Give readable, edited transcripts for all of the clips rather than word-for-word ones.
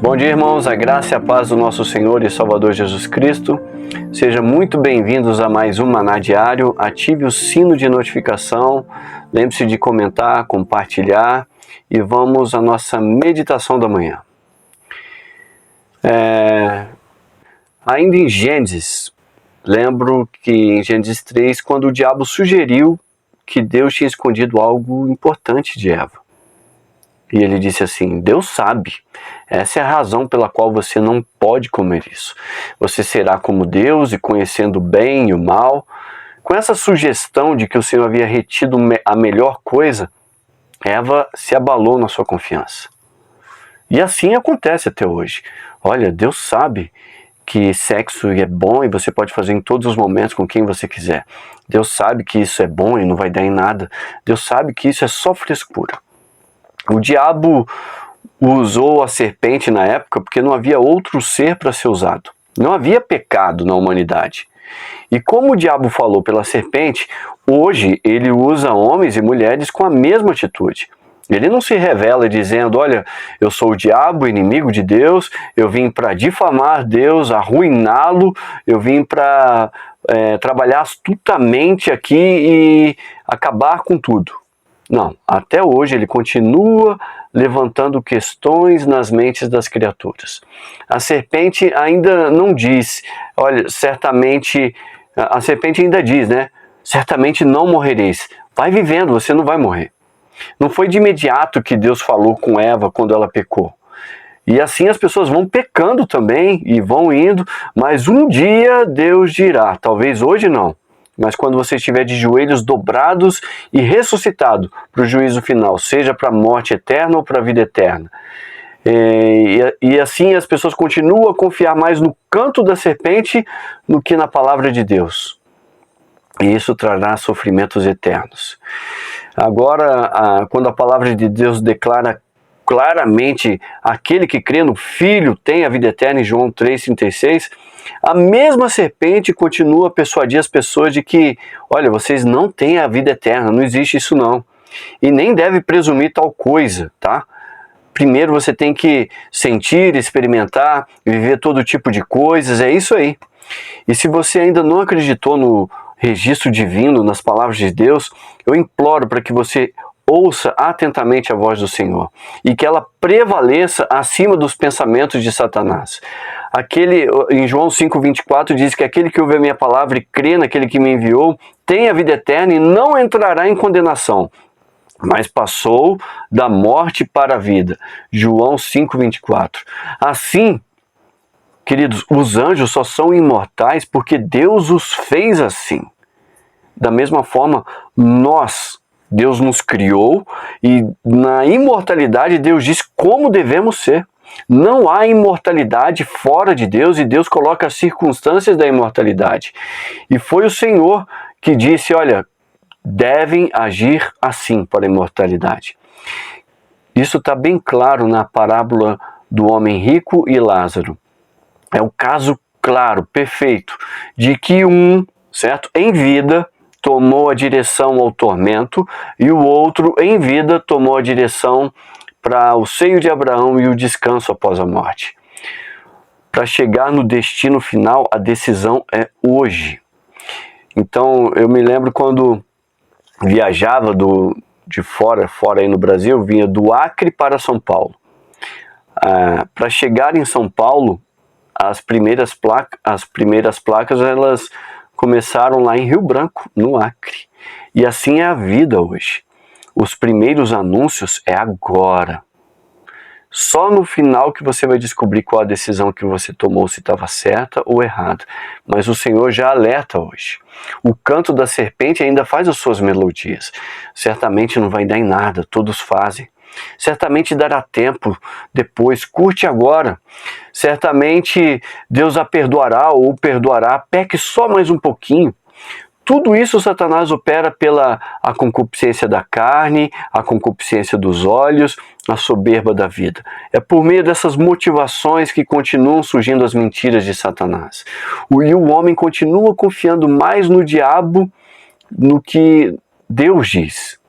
Bom dia, irmãos, a graça e a paz do nosso Senhor e Salvador Jesus Cristo. Sejam muito bem-vindos a mais um Maná Diário. Ative o sino de notificação, lembre-se de comentar, compartilhar e vamos à nossa meditação da manhã. Ainda em Gênesis, lembro que em Gênesis 3, quando o diabo sugeriu que Deus tinha escondido algo importante de Eva. E ele disse assim: Deus sabe, essa é a razão pela qual você não pode comer isso. Você será como Deus e conhecendo o bem e o mal. Com essa sugestão de que o Senhor havia retido a melhor coisa, Eva se abalou na sua confiança. E assim acontece até hoje. Olha, Deus sabe que sexo é bom e você pode fazer em todos os momentos com quem você quiser. Deus sabe que isso é bom e não vai dar em nada. Deus sabe que isso é só frescura. O diabo usou a serpente na época porque não havia outro ser para ser usado. Não havia pecado na humanidade. E como o diabo falou pela serpente, hoje ele usa homens e mulheres com a mesma atitude. Ele não se revela dizendo: olha, eu sou o diabo, inimigo de Deus, eu vim para difamar Deus, arruiná-lo, eu vim para trabalhar astutamente aqui e acabar com tudo. Não, até hoje ele continua levantando questões nas mentes das criaturas. A serpente ainda não diz, olha, certamente, a serpente ainda diz, né? Certamente não morrereis. Vai vivendo, você não vai morrer. Não foi de imediato que Deus falou com Eva quando ela pecou. E assim as pessoas vão pecando também e vão indo, mas um dia Deus dirá, talvez hoje não. Mas quando você estiver de joelhos dobrados e ressuscitado para o juízo final, seja para a morte eterna ou para a vida eterna. E assim as pessoas continuam a confiar mais no canto da serpente do que na palavra de Deus. E isso trará sofrimentos eternos. Agora, quando a palavra de Deus declara claramente: aquele que crê no Filho tem a vida eterna, em João 3,36, a mesma serpente continua a persuadir as pessoas de que, olha, vocês não têm a vida eterna, não existe isso não. E nem deve presumir tal coisa, tá? Primeiro você tem que sentir, experimentar, viver todo tipo de coisas, é isso aí. E se você ainda não acreditou no registro divino, nas palavras de Deus, eu imploro para que você ouça atentamente a voz do Senhor e que ela prevaleça acima dos pensamentos de Satanás. Em João 5,24 diz que aquele que ouve a minha palavra e crê naquele que me enviou tem a vida eterna e não entrará em condenação, mas passou da morte para a vida. João 5,24. Assim, queridos, os anjos só são imortais porque Deus os fez assim. Da mesma forma, Deus nos criou e na imortalidade Deus diz como devemos ser. Não há imortalidade fora de Deus e Deus coloca as circunstâncias da imortalidade. E foi o Senhor que disse, olha, devem agir assim para a imortalidade. Isso está bem claro na parábola do homem rico e Lázaro. É o caso claro, perfeito, de que certo, em vida tomou a direção ao tormento e o outro, em vida, tomou a direção para o seio de Abraão e o descanso após a morte. Para chegar no destino final, a decisão é hoje. Então, eu me lembro quando viajava de fora aí no Brasil, vinha do Acre para São Paulo. Para chegar em São Paulo, as primeiras placas, elas começaram lá em Rio Branco, no Acre. E assim é a vida hoje. Os primeiros anúncios é agora. Só no final que você vai descobrir qual a decisão que você tomou, se estava certa ou errada. Mas o Senhor já alerta hoje. O canto da serpente ainda faz as suas melodias. Certamente não vai dar em nada, todos fazem. Certamente dará tempo depois, curte agora. Certamente Deus a perdoará ou perdoará, peque só mais um pouquinho. Tudo isso Satanás opera pela a concupiscência da carne, a concupiscência dos olhos, a soberba da vida. É por meio dessas motivações que continuam surgindo as mentiras de Satanás. E o homem continua confiando mais no diabo no que Deus diz.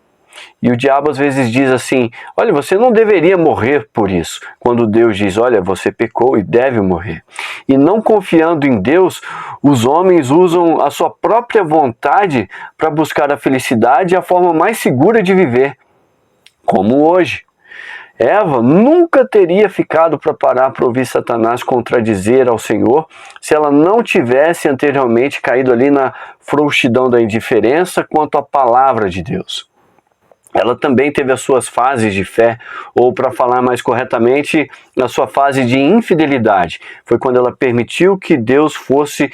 E o diabo às vezes diz assim, olha, você não deveria morrer por isso. Quando Deus diz, olha, você pecou e deve morrer. E não confiando em Deus, os homens usam a sua própria vontade para buscar a felicidade e a forma mais segura de viver, como hoje. Eva nunca teria ficado para parar para ouvir Satanás contradizer ao Senhor se ela não tivesse anteriormente caído ali na frouxidão da indiferença quanto à palavra de Deus. Ela também teve as suas fases de fé, ou para falar mais corretamente, na sua fase de infidelidade. Foi quando ela permitiu que Deus fosse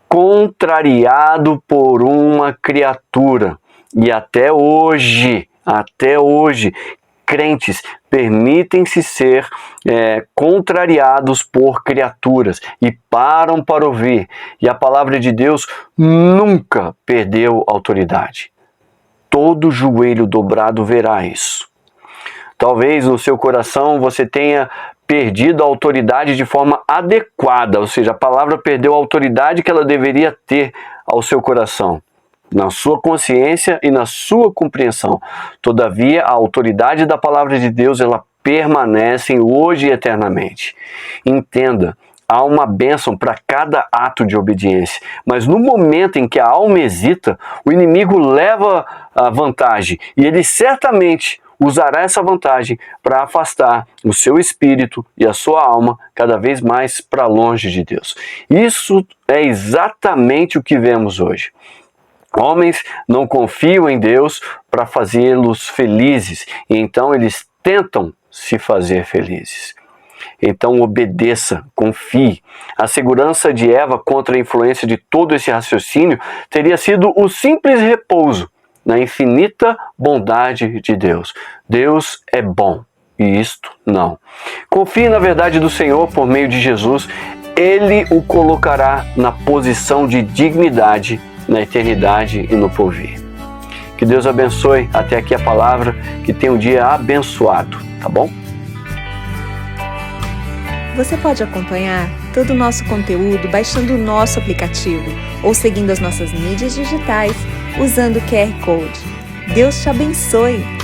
contrariado por uma criatura. E até hoje, crentes permitem-se ser contrariados por criaturas e param para ouvir. E a palavra de Deus nunca perdeu autoridade. Todo joelho dobrado verá isso. Talvez no seu coração você tenha perdido a autoridade de forma adequada, ou seja, a palavra perdeu a autoridade que ela deveria ter ao seu coração, na sua consciência e na sua compreensão. Todavia, a autoridade da palavra de Deus, ela permanece hoje e eternamente. Entenda, há uma bênção para cada ato de obediência, mas no momento em que a alma hesita, o inimigo leva a vantagem e ele certamente usará essa vantagem para afastar o seu espírito e a sua alma cada vez mais para longe de Deus. Isso é exatamente o que vemos hoje. Homens não confiam em Deus para fazê-los felizes, e então eles tentam se fazer felizes. Então obedeça, confie. A segurança de Eva contra a influência de todo esse raciocínio teria sido o simples repouso na infinita bondade de Deus. Deus é bom, e isto não. Confie na verdade do Senhor por meio de Jesus. Ele o colocará na posição de dignidade na eternidade e no porvir. Que Deus abençoe até aqui a palavra, que tenha um dia abençoado, tá bom? Você pode acompanhar todo o nosso conteúdo baixando o nosso aplicativo ou seguindo as nossas mídias digitais usando o QR Code. Deus te abençoe!